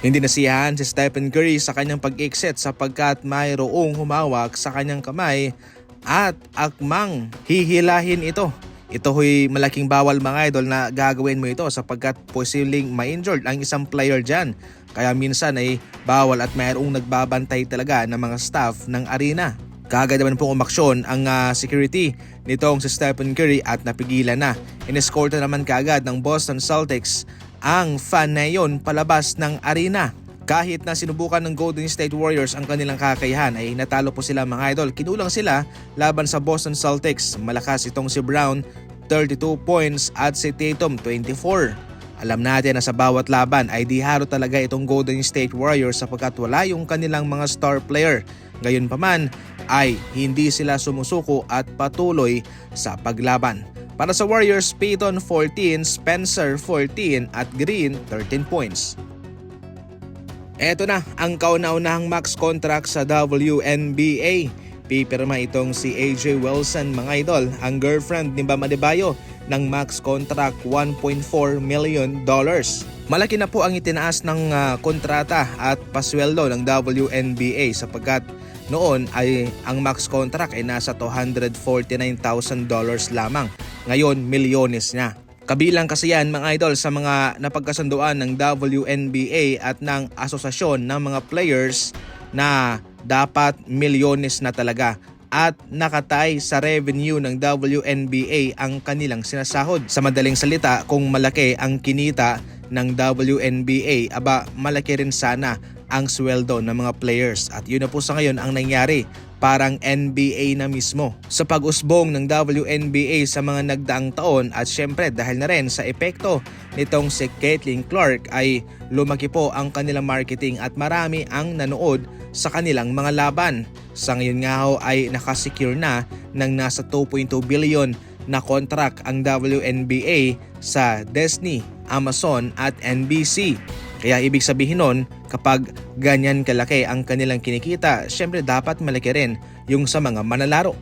Hindi nasiyahan si Stephen Curry sa kanyang pag-exit sapagkat mayroong humawak sa kanyang kamay at akmang hihilahin ito. Ito huy malaking bawal mga idol na gagawin mo ito sapagkat posibleng ma-injured ang isang player dyan. Kaya minsan ay bawal at mayroong nagbabantay talaga ng mga staff ng arena. Kaagad naman pong umaksyon ang security nitong si Stephen Curry at napigilan na. Inescorta naman kaagad ng Boston Celtics ang fan na yun palabas ng arena. Kahit na sinubukan ng Golden State Warriors ang kanilang kakayahan ay natalo po sila mga idol. Kinulang sila laban sa Boston Celtics. Malakas itong si Brown 32 points at si Tatum 24. Alam natin na sa bawat laban ay diharo talaga itong Golden State Warriors sapagkat wala yung kanilang mga star player. Gayunpaman ay hindi sila sumusuko at patuloy sa paglaban. Para sa Warriors, Payton 14, Spencer 14 at Green 13 points. Eto na ang kauna-unahang max contract sa WNBA. Pipirma itong si AJ Wilson mga idol, ang girlfriend ni Bam Adebayo ng max contract $1.4 million. Malaki na po ang itinaas ng kontrata at pasweldo ng WNBA sapagkat noon ay ang max contract ay nasa $249,000 lamang. Ngayon, milyones na. Kabilang kasi yan mga idol sa mga napagkasunduan ng WNBA at ng asosasyon ng mga players na dapat milyones na talaga at nakatay sa revenue ng WNBA ang kanilang sinasahod. Sa madaling salita, kung malaki ang kinita ng WNBA, aba malaki rin sana ang sweldo ng mga players at yun na po sa ngayon ang nangyari. Parang NBA na mismo. Sa pag-usbong ng WNBA sa mga nagdaang taon at syempre dahil na rin sa epekto nitong si Caitlin Clark ay lumaki po ang kanilang marketing at marami ang nanood sa kanilang mga laban. Sa ngayon nga ho ay nakasecure na ng nasa 2.2 billion na contract ang WNBA sa Disney, Amazon at NBC. Kaya ibig sabihin nun, kapag ganyan kalaki ang kanilang kinikita, syempre dapat malaki rin yung sa mga manlalaro.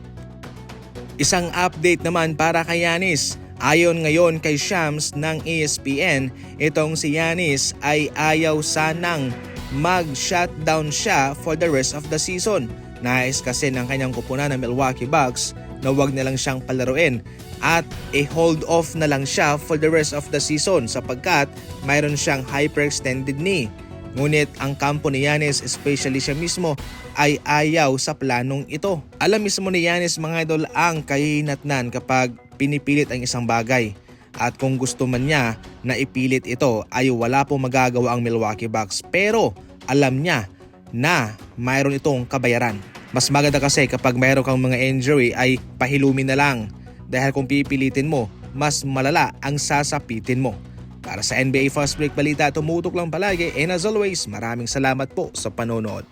Isang update naman para kay Giannis. Ayon ngayon kay Shams ng ESPN, itong si Giannis ay ayaw sanang mag-shutdown siya for the rest of the season. Nais kasi ng kanyang kupunan ng Milwaukee Bucks na wag na lang siyang palaruin at hold off na lang siya for the rest of the season sapagkat mayroon siyang hyperextended knee. Ngunit ang kampo ni Giannis, especially siya mismo, ay ayaw sa planong ito. Alam mismo ni Giannis mga idol ang kahihinatnan kapag pinipilit ang isang bagay. At kung gusto man niya na ipilit ito ay wala pong magagawa ang Milwaukee Bucks. Pero alam niya na mayroon itong kabayaran. Mas maganda kasi kapag mayroon kang mga injury ay pahilumin na lang. Dahil kung pipilitin mo, mas malala ang sasapitin mo. Para sa NBA Fast Break Balita, tumutok lang palagi and as always, maraming salamat po sa panonood.